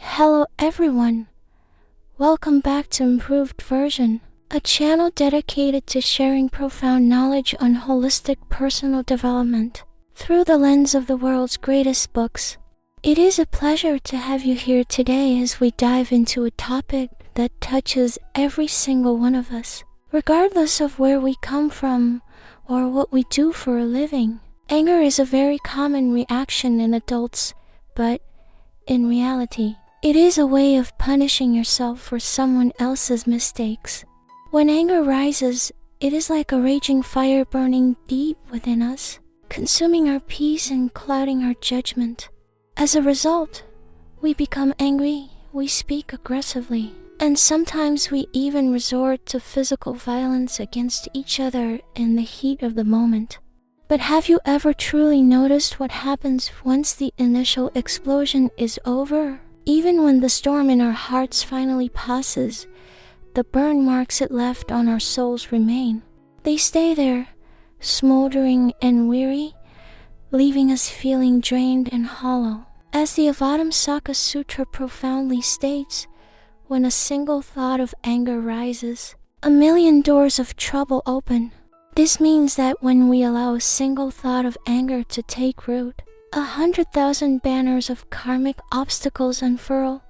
Hello everyone. Welcome back to Improved Version, a channel dedicated to sharing profound knowledge on holistic personal development through the lens of the world's greatest books. It is a pleasure to have you here today as we dive into a topic that touches every single one of us, regardless of where we come from or what we do for a living. Anger is a very common reaction in adults, but in reality, it is a way of punishing yourself for someone else's mistakes. When anger rises, it is like a raging fire burning deep within us, consuming our peace and clouding our judgment. As a result, we become angry, we speak aggressively, and sometimes we even resort to physical violence against each other in the heat of the moment. But have you ever truly noticed what happens once the initial explosion is over? Even when the storm in our hearts finally passes, the burn marks it left on our souls remain. They stay there, smoldering and weary, leaving us feeling drained and hollow. As the Avatamsaka Sutra profoundly states, when a single thought of anger rises, 1,000,000 doors of trouble open. This means that when we allow a single thought of anger to take root, 100,000 banners of karmic obstacles unfurl,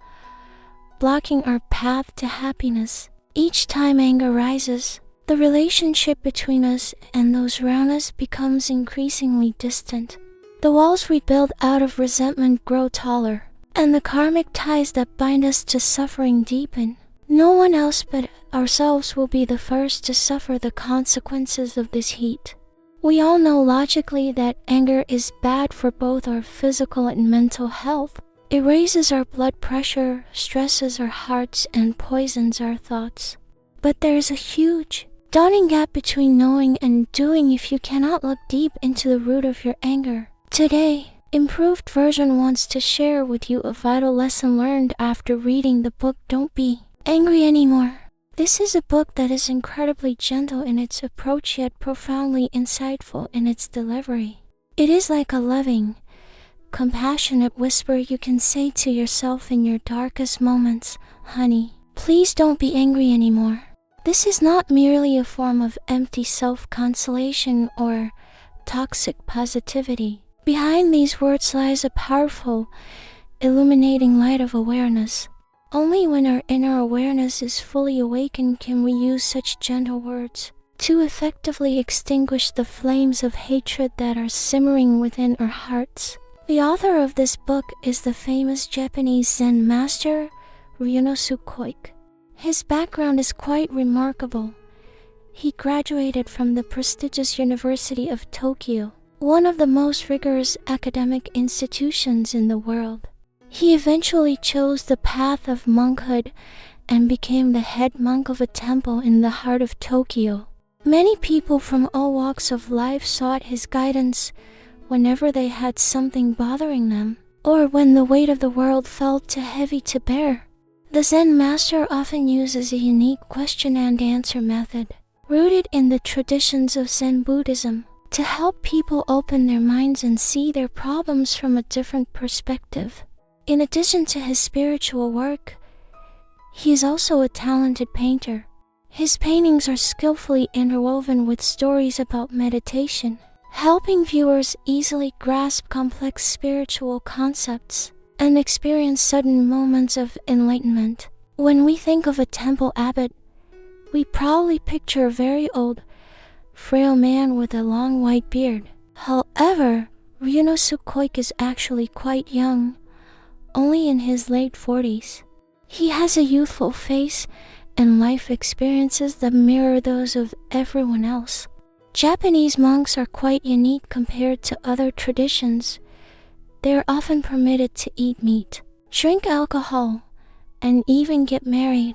blocking our path to happiness. Each time anger rises, the relationship between us and those around us becomes increasingly distant. The walls we build out of resentment grow taller, and the karmic ties that bind us to suffering deepen. No one else but ourselves will be the first to suffer the consequences of this heat. We all know logically that anger is bad for both our physical and mental health. It raises our blood pressure, stresses our hearts, and poisons our thoughts. But there's a huge, daunting gap between knowing and doing if you cannot look deep into the root of your anger. Today, Improved Version wants to share with you a vital lesson learned after reading the book Don't Be Angry Anymore. This is a book that is incredibly gentle in its approach yet profoundly insightful in its delivery. It is like a loving, compassionate whisper you can say to yourself in your darkest moments, "Honey, please don't be angry anymore." This is not merely a form of empty self-consolation or toxic positivity. Behind these words lies a powerful, illuminating light of awareness. Only when our inner awareness is fully awakened can we use such gentle words to effectively extinguish the flames of hatred that are simmering within our hearts. The author of this book is the famous Japanese Zen master, Ryunosu Koike. His background is quite remarkable. He graduated from the prestigious University of Tokyo, one of the most rigorous academic institutions in the world. He eventually chose the path of monkhood and became the head monk of a temple in the heart of Tokyo. Many people from all walks of life sought his guidance whenever they had something bothering them, or when the weight of the world felt too heavy to bear. The Zen master often uses a unique question and answer method, rooted in the traditions of Zen Buddhism, to help people open their minds and see their problems from a different perspective. In addition to his spiritual work, he is also a talented painter. His paintings are skillfully interwoven with stories about meditation, helping viewers easily grasp complex spiritual concepts and experience sudden moments of enlightenment. When we think of a temple abbot, we probably picture a very old, frail man with a long white beard. However, Ryunosu Koike is actually quite young, only in his late 40s. He has a youthful face and life experiences that mirror those of everyone else. Japanese monks are quite unique compared to other traditions. They are often permitted to eat meat, drink alcohol, and even get married.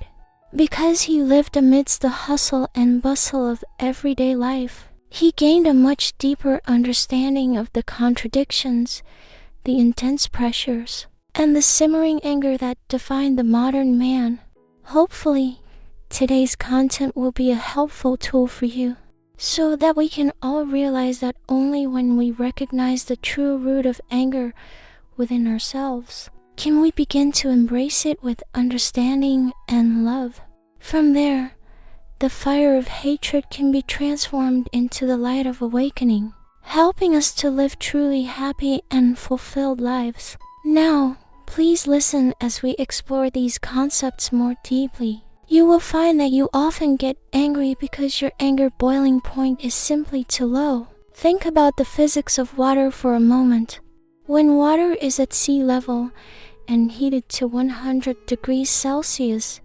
Because he lived amidst the hustle and bustle of everyday life, he gained a much deeper understanding of the contradictions, the intense pressures, and the simmering anger that define the modern man. Hopefully, today's content will be a helpful tool for you, so that we can all realize that only when we recognize the true root of anger within ourselves can we begin to embrace it with understanding and love? From there, the fire of hatred can be transformed into the light of awakening, helping us to live truly happy and fulfilled lives. Now, please listen as we explore these concepts more deeply. You will find that you often get angry because your anger boiling point is simply too low. Think about the physics of water for a moment. When water is at sea level and heated to 100 degrees Celsius,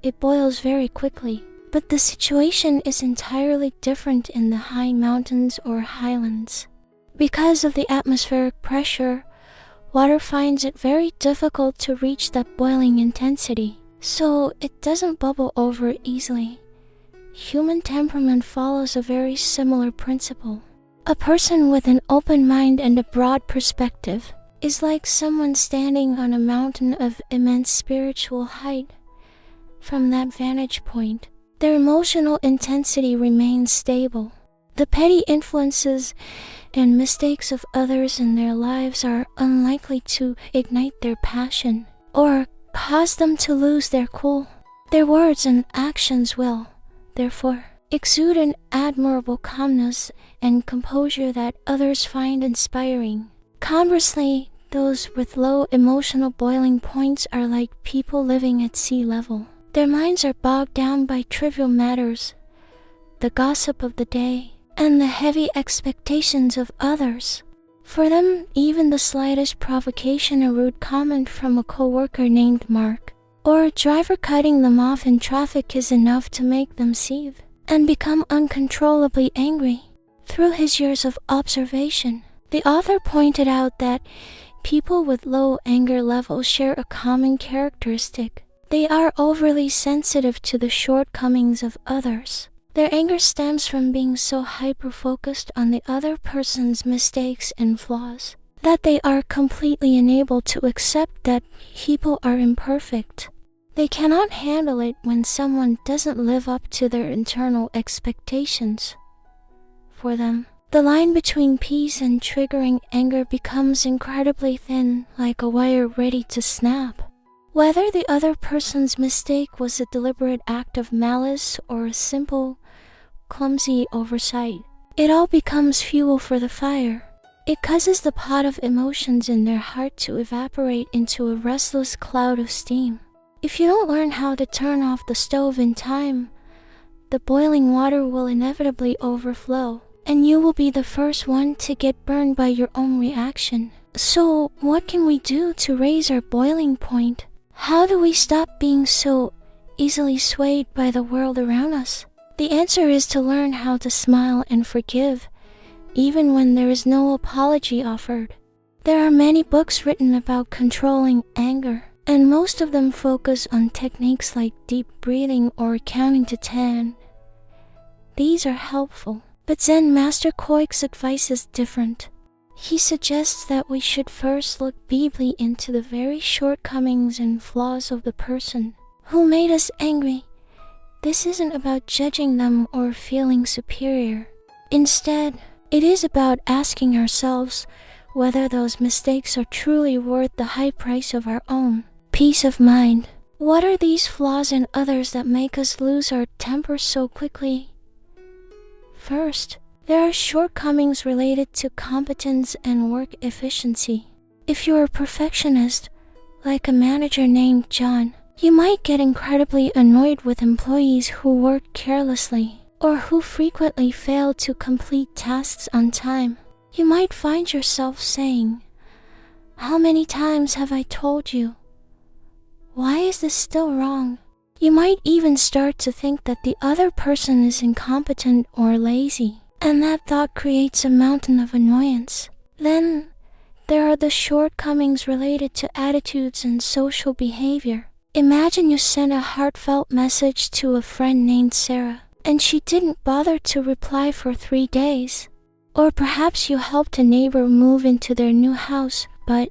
it boils very quickly. But the situation is entirely different in the high mountains or highlands. Because of the atmospheric pressure, water finds it very difficult to reach that boiling intensity, so it doesn't bubble over easily. Human temperament follows a very similar principle. A person with an open mind and a broad perspective is like someone standing on a mountain of immense spiritual height. From that vantage point, their emotional intensity remains stable. The petty influences and mistakes of others in their lives are unlikely to ignite their passion or cause them to lose their cool. Their words and actions will, therefore, exude an admirable calmness and composure that others find inspiring. Conversely, those with low emotional boiling points are like people living at sea level. Their minds are bogged down by trivial matters, the gossip of the day, and the heavy expectations of others. For them, even the slightest provocation, a rude comment from a coworker named Mark, or a driver cutting them off in traffic is enough to make them seethe and become uncontrollably angry. Through his years of observation, the author pointed out that people with low anger levels share a common characteristic. They are overly sensitive to the shortcomings of others. Their anger stems from being so hyper-focused on the other person's mistakes and flaws that they are completely unable to accept that people are imperfect. They cannot handle it when someone doesn't live up to their internal expectations. For them, the line between peace and triggering anger becomes incredibly thin, like a wire ready to snap. Whether the other person's mistake was a deliberate act of malice or a simple, clumsy oversight, it all becomes fuel for the fire. It causes the pot of emotions in their heart to evaporate into a restless cloud of steam. If you don't learn how to turn off the stove in time, the boiling water will inevitably overflow, and you will be the first one to get burned by your own reaction. So, what can we do to raise our boiling point? How do we stop being so easily swayed by the world around us? The answer is to learn how to smile and forgive, even when there is no apology offered. There are many books written about controlling anger, and most of them focus on techniques like deep breathing or counting to 10. These are helpful, but Zen Master Koik's advice is different. He suggests that we should first look deeply into the very shortcomings and flaws of the person who made us angry. This isn't about judging them or feeling superior. Instead, it is about asking ourselves whether those mistakes are truly worth the high price of our own peace of mind. What are these flaws in others that make us lose our temper so quickly? First, there are shortcomings related to competence and work efficiency. If you're a perfectionist, like a manager named John, you might get incredibly annoyed with employees who work carelessly or who frequently fail to complete tasks on time. You might find yourself saying, "How many times have I told you? Why is this still wrong?" You might even start to think that the other person is incompetent or lazy, and that thought creates a mountain of annoyance. Then, there are the shortcomings related to attitudes and social behavior. Imagine you sent a heartfelt message to a friend named Sarah, and she didn't bother to reply for 3 days. Or perhaps you helped a neighbor move into their new house, but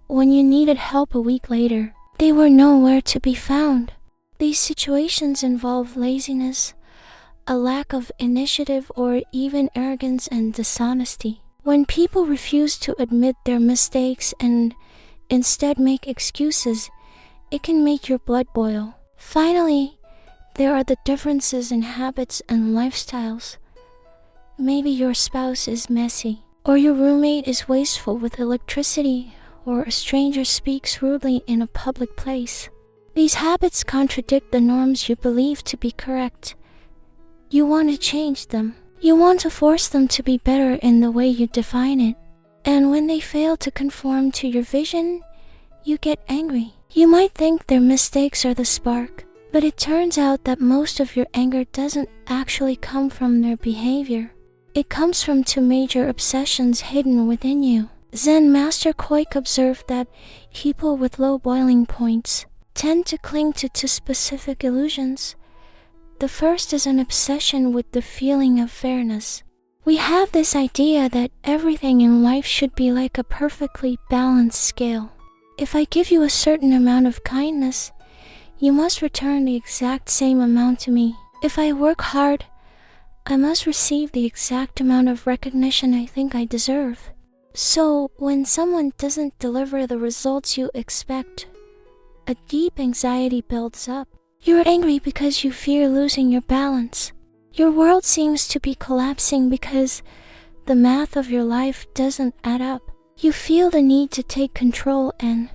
when you needed help a week later, they were nowhere to be found. These situations involve laziness, a lack of initiative, or even arrogance and dishonesty. When people refuse to admit their mistakes and instead make excuses, it can make your blood boil. Finally, there are the differences in habits and lifestyles. Maybe your spouse is messy, or your roommate is wasteful with electricity, or a stranger speaks rudely in a public place. These habits contradict the norms you believe to be correct. You want to change them. You want to force them to be better in the way you define it. And when they fail to conform to your vision, you get angry. You might think their mistakes are the spark, but it turns out that most of your anger doesn't actually come from their behavior. It comes from two major obsessions hidden within you. Zen Master Koik observed that people with low boiling points tend to cling to two specific illusions. The first is an obsession with the feeling of fairness. We have this idea that everything in life should be like a perfectly balanced scale. If I give you a certain amount of kindness, you must return the exact same amount to me. If I work hard, I must receive the exact amount of recognition I think I deserve. So, when someone doesn't deliver the results you expect, a deep anxiety builds up. You're angry because you fear losing your balance. Your world seems to be collapsing because the math of your life doesn't add up. You feel the need to take control and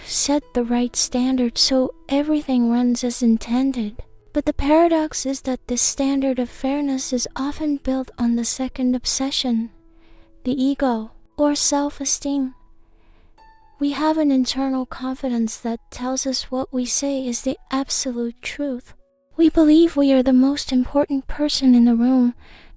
set the right standard so everything runs as intended. But the paradox is that this standard of fairness is often built on the second obsession, the ego, or self-esteem. We have an internal confidence that tells us what we say is the absolute truth. We believe we are the most important person in the room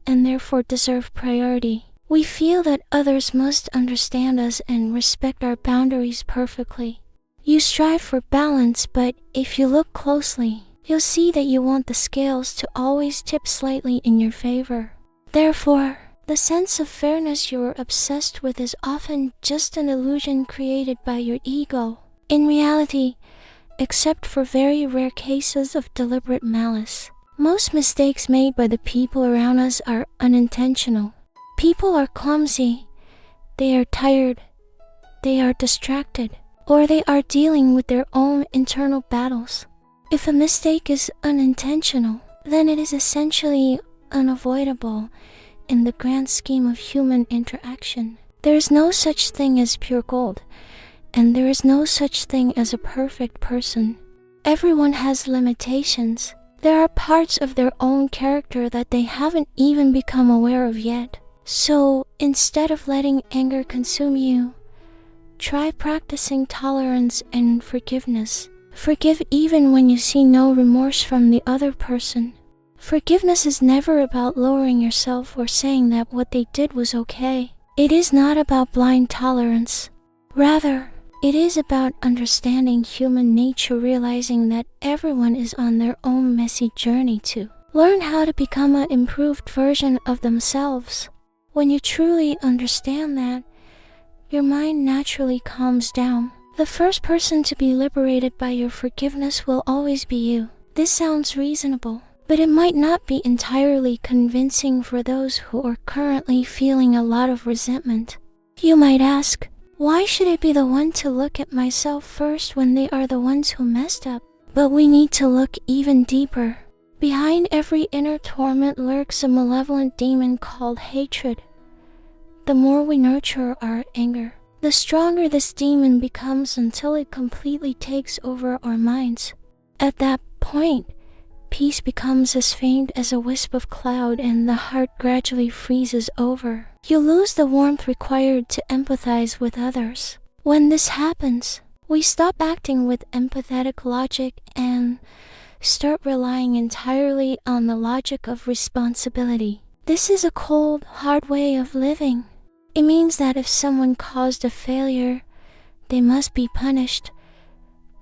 and therefore deserve priority. We feel that others must understand us and respect our boundaries perfectly. You strive for balance, but if you look closely, you'll see that you want the scales to always tip slightly in your favor. Therefore, the sense of fairness you're obsessed with is often just an illusion created by your ego. In reality, except for very rare cases of deliberate malice, most mistakes made by the people around us are unintentional. People are clumsy, they are tired, they are distracted, or they are dealing with their own internal battles. If a mistake is unintentional, then it is essentially unavoidable in the grand scheme of human interaction. There is no such thing as pure gold, and there is no such thing as a perfect person. Everyone has limitations. There are parts of their own character that they haven't even become aware of yet. So, instead of letting anger consume you, try practicing tolerance and forgiveness. Forgive even when you see no remorse from the other person. Forgiveness is never about lowering yourself or saying that what they did was okay. It is not about blind tolerance. Rather, it is about understanding human nature, realizing that everyone is on their own messy journey to learn how to become an improved version of themselves. When you truly understand that, your mind naturally calms down. The first person to be liberated by your forgiveness will always be you. This sounds reasonable, but it might not be entirely convincing for those who are currently feeling a lot of resentment. You might ask, why should I be the one to look at myself first when they are the ones who messed up? But we need to look even deeper. Behind every inner torment lurks a malevolent demon called hatred. The more we nurture our anger, the stronger this demon becomes until it completely takes over our minds. At that point, peace becomes as faint as a wisp of cloud and the heart gradually freezes over. You lose the warmth required to empathize with others. When this happens, we stop acting with empathetic logic and start relying entirely on the logic of responsibility. This is a cold, hard way of living. It means that if someone caused a failure, they must be punished,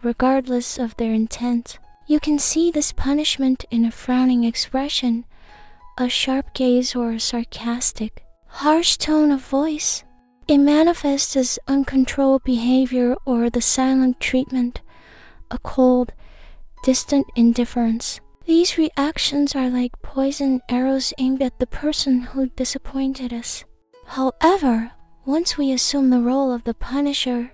regardless of their intent. You can see this punishment in a frowning expression, a sharp gaze, or a sarcastic, harsh tone of voice. It manifests as uncontrolled behavior or the silent treatment, a cold, distant indifference. These reactions are like poison arrows aimed at the person who disappointed us. However, once we assume the role of the punisher,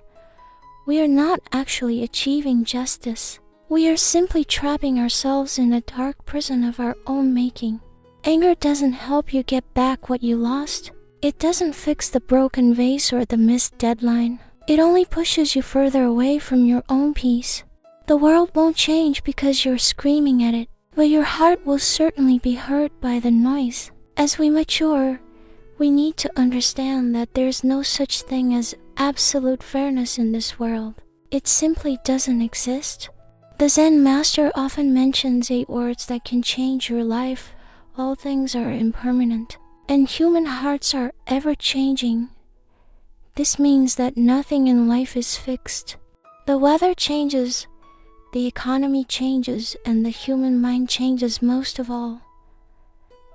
we are not actually achieving justice. We are simply trapping ourselves in a dark prison of our own making. Anger doesn't help you get back what you lost. It doesn't fix the broken vase or the missed deadline. It only pushes you further away from your own peace. The world won't change because you're screaming at it, but your heart will certainly be hurt by the noise. As we mature, we need to understand that there's no such thing as absolute fairness in this world. It simply doesn't exist. The Zen master often mentions 8 words that can change your life. All things are impermanent, and human hearts are ever-changing. This means that nothing in life is fixed. The weather changes, the economy changes, and the human mind changes most of all.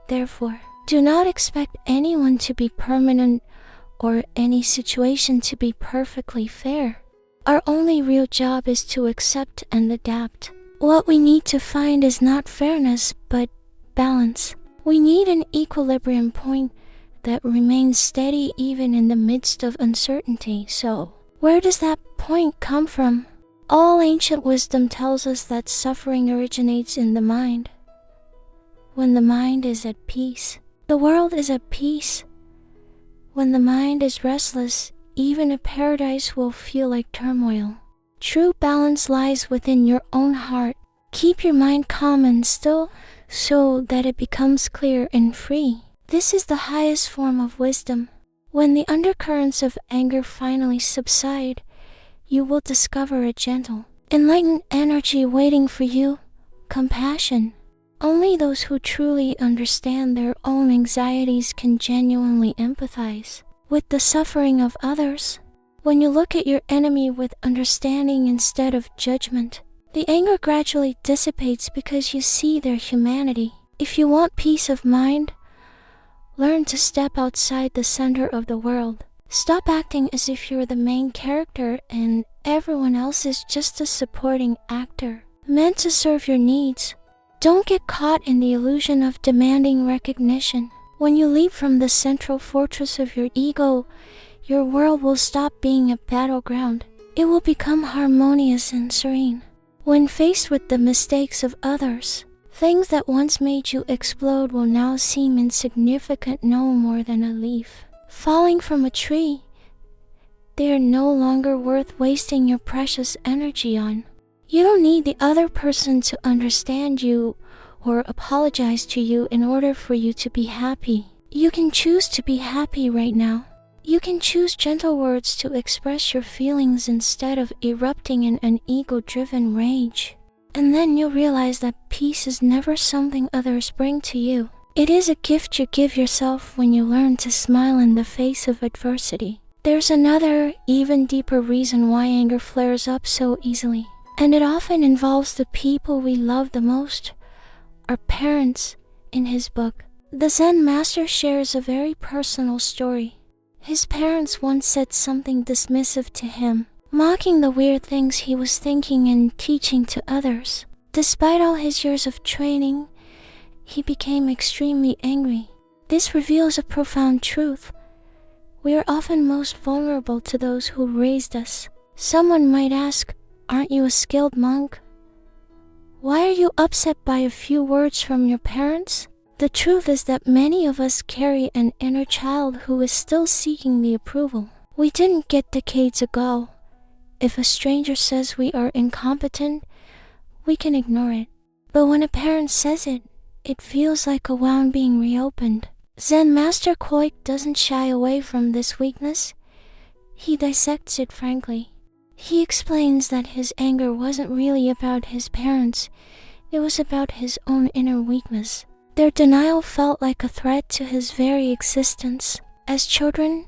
Therefore, do not expect anyone to be permanent or any situation to be perfectly fair. Our only real job is to accept and adapt. What we need to find is not fairness, but balance. We need an equilibrium point that remains steady even in the midst of uncertainty. So, where does that point come from? All ancient wisdom tells us that suffering originates in the mind. When the mind is at peace, the world is at peace. When the mind is restless, even a paradise will feel like turmoil. True balance lies within your own heart. Keep your mind calm and still so that it becomes clear and free. This is the highest form of wisdom. When the undercurrents of anger finally subside, you will discover a gentle, enlightened energy waiting for you, compassion. Only those who truly understand their own anxieties can genuinely empathize with the suffering of others. When you look at your enemy with understanding instead of judgment, the anger gradually dissipates because you see their humanity. If you want peace of mind, learn to step outside the center of the world. Stop acting as if you're the main character and everyone else is just a supporting actor, meant to serve your needs. Don't get caught in the illusion of demanding recognition. When you leap from the central fortress of your ego, your world will stop being a battleground. It will become harmonious and serene. When faced with the mistakes of others, things that once made you explode will now seem insignificant, no more than a leaf falling from a tree. They are no longer worth wasting your precious energy on. You don't need the other person to understand you or apologize to you in order for you to be happy. You can choose to be happy right now. You can choose gentle words to express your feelings instead of erupting in an ego-driven rage. And then you'll realize that peace is never something others bring to you. It is a gift you give yourself when you learn to smile in the face of adversity. There's another, even deeper reason why anger flares up so easily, and it often involves the people we love the most, our parents. In his book, the Zen master shares a very personal story. His parents once said something dismissive to him, mocking the weird things he was thinking and teaching to others. Despite all his years of training, he became extremely angry. This reveals a profound truth. We are often most vulnerable to those who raised us. Someone might ask, "Aren't you a skilled monk? Why are you upset by a few words from your parents?" The truth is that many of us carry an inner child who is still seeking the approval we didn't get decades ago. If a stranger says we are incompetent, we can ignore it. But when a parent says it, it feels like a wound being reopened. Zen Master Koik doesn't shy away from this weakness. He dissects it frankly. He explains that his anger wasn't really about his parents. It was about his own inner weakness. Their denial felt like a threat to his very existence. As children,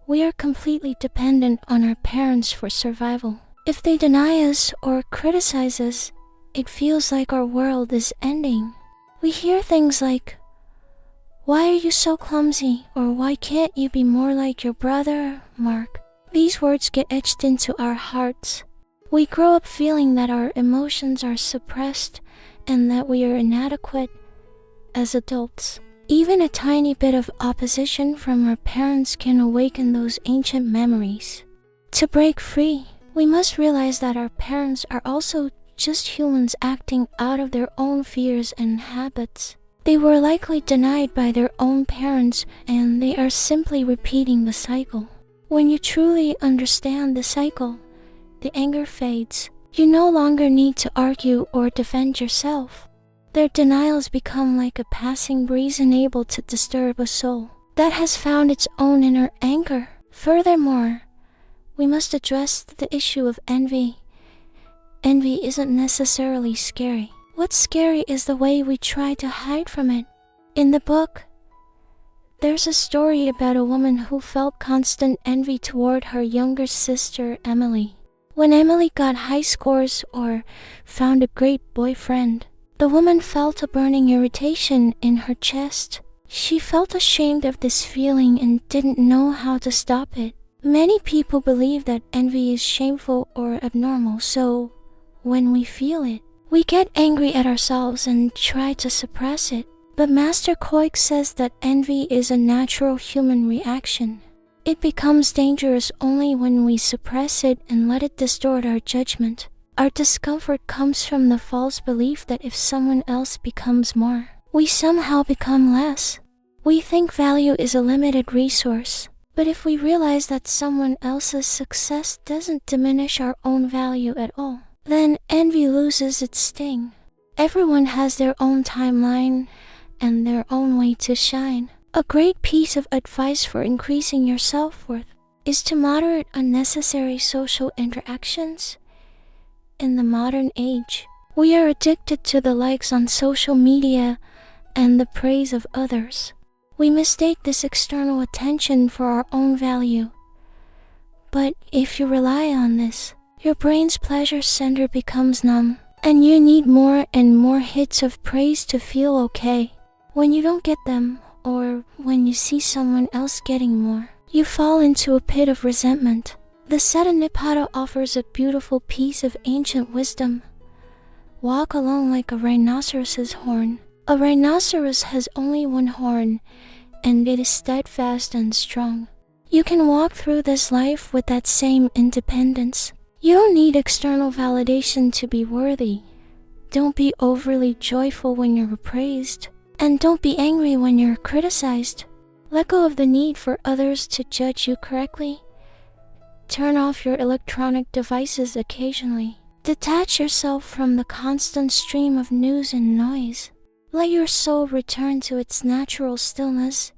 we are completely dependent on our parents for survival. If they deny us or criticize us, it feels like our world is ending. We hear things like, "Why are you so clumsy?" or "Why can't you be more like your brother, Mark?" These words get etched into our hearts. We grow up feeling that our emotions are suppressed and that we are inadequate as adults. Even a tiny bit of opposition from our parents can awaken those ancient memories. To break free, We must realize that our parents are also just humans acting out of their own fears and habits. They were likely denied by their own parents, and they are simply repeating the cycle. When you truly understand the cycle, the anger fades. You no longer need to argue or defend yourself. Their denials become like a passing breeze unable to disturb a soul that has found its own inner anchor. Furthermore, we must address the issue of envy. Envy isn't necessarily scary. What's scary is the way we try to hide from it. In the book, there's a story about a woman who felt constant envy toward her younger sister, Emily. When Emily got high scores or found a great boyfriend, the woman felt a burning irritation in her chest. She felt ashamed of this feeling and didn't know how to stop it. Many people believe that envy is shameful or abnormal, so when we feel it, we get angry at ourselves and try to suppress it. But Master Koik says that envy is a natural human reaction. It becomes dangerous only when we suppress it and let it distort our judgment. Our discomfort comes from the false belief that if someone else becomes more, we somehow become less. We think value is a limited resource, but if we realize that someone else's success doesn't diminish our own value at all, then envy loses its sting. Everyone has their own timeline and their own way to shine. A great piece of advice for increasing your self-worth is to moderate unnecessary social interactions. In the modern age, we are addicted to the likes on social media and the praise of others. We mistake this external attention for our own value. But if you rely on this, your brain's pleasure center becomes numb, and you need more and more hits of praise to feel okay. When you don't get them, or when you see someone else getting more, you fall into a pit of resentment. The Satanipada offers a beautiful piece of ancient wisdom. Walk along like a rhinoceros's horn. A rhinoceros has only one horn, and it is steadfast and strong. You can walk through this life with that same independence. You don't need external validation to be worthy. Don't be overly joyful when you're praised, and don't be angry when you're criticized. Let go of the need for others to judge you correctly. Turn off your electronic devices occasionally. Detach yourself from the constant stream of news and noise. Let your soul return to its natural stillness.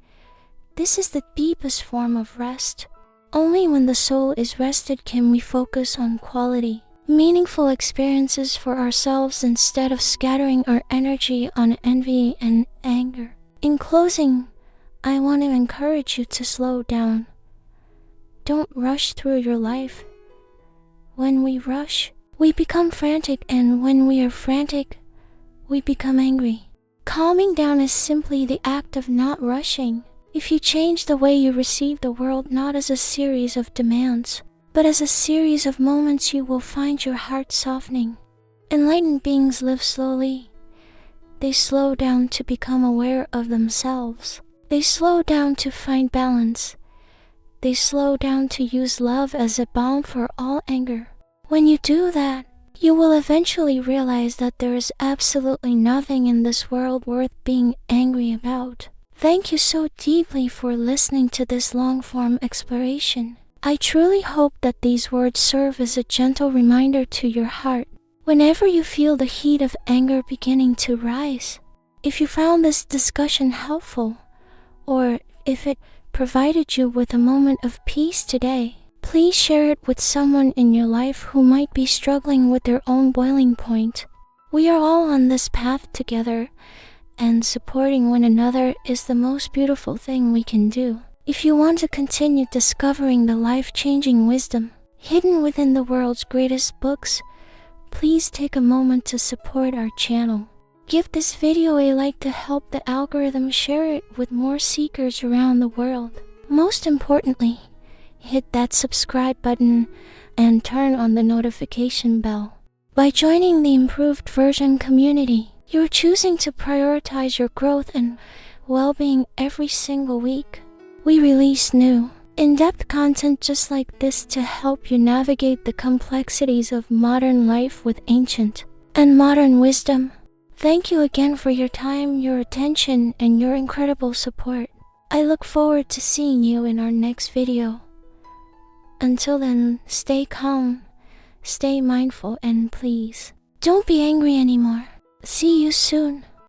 This is the deepest form of rest. Only when the soul is rested can we focus on quality, meaningful experiences for ourselves instead of scattering our energy on envy and anger. In closing, I want to encourage you to slow down. Don't rush through your life. When we rush, we become frantic, and when we are frantic, we become angry. Calming down is simply the act of not rushing. If you change the way you receive the world not as a series of demands, but as a series of moments, you will find your heart softening. Enlightened beings live slowly. They slow down to become aware of themselves. They slow down to find balance. They slow down to use love as a balm for all anger. When you do that, you will eventually realize that there is absolutely nothing in this world worth being angry about. Thank you so deeply for listening to this long-form exploration. I truly hope that these words serve as a gentle reminder to your heart whenever you feel the heat of anger beginning to rise. If you found this discussion helpful, or if it provided you with a moment of peace today, please share it with someone in your life who might be struggling with their own boiling point. We are all on this path together, and supporting one another is the most beautiful thing we can do. If you want to continue discovering the life-changing wisdom hidden within the world's greatest books, please take a moment to support our channel. Give this video a like to help the algorithm share it with more seekers around the world. Most importantly, hit that subscribe button and turn on the notification bell. By joining the improved version community, you're choosing to prioritize your growth and well-being every single week. We release new, in-depth content just like this to help you navigate the complexities of modern life with ancient and modern wisdom. Thank you again for your time, your attention, and your incredible support. I look forward to seeing you in our next video. Until then, stay calm, stay mindful, and please, don't be angry anymore. See you soon.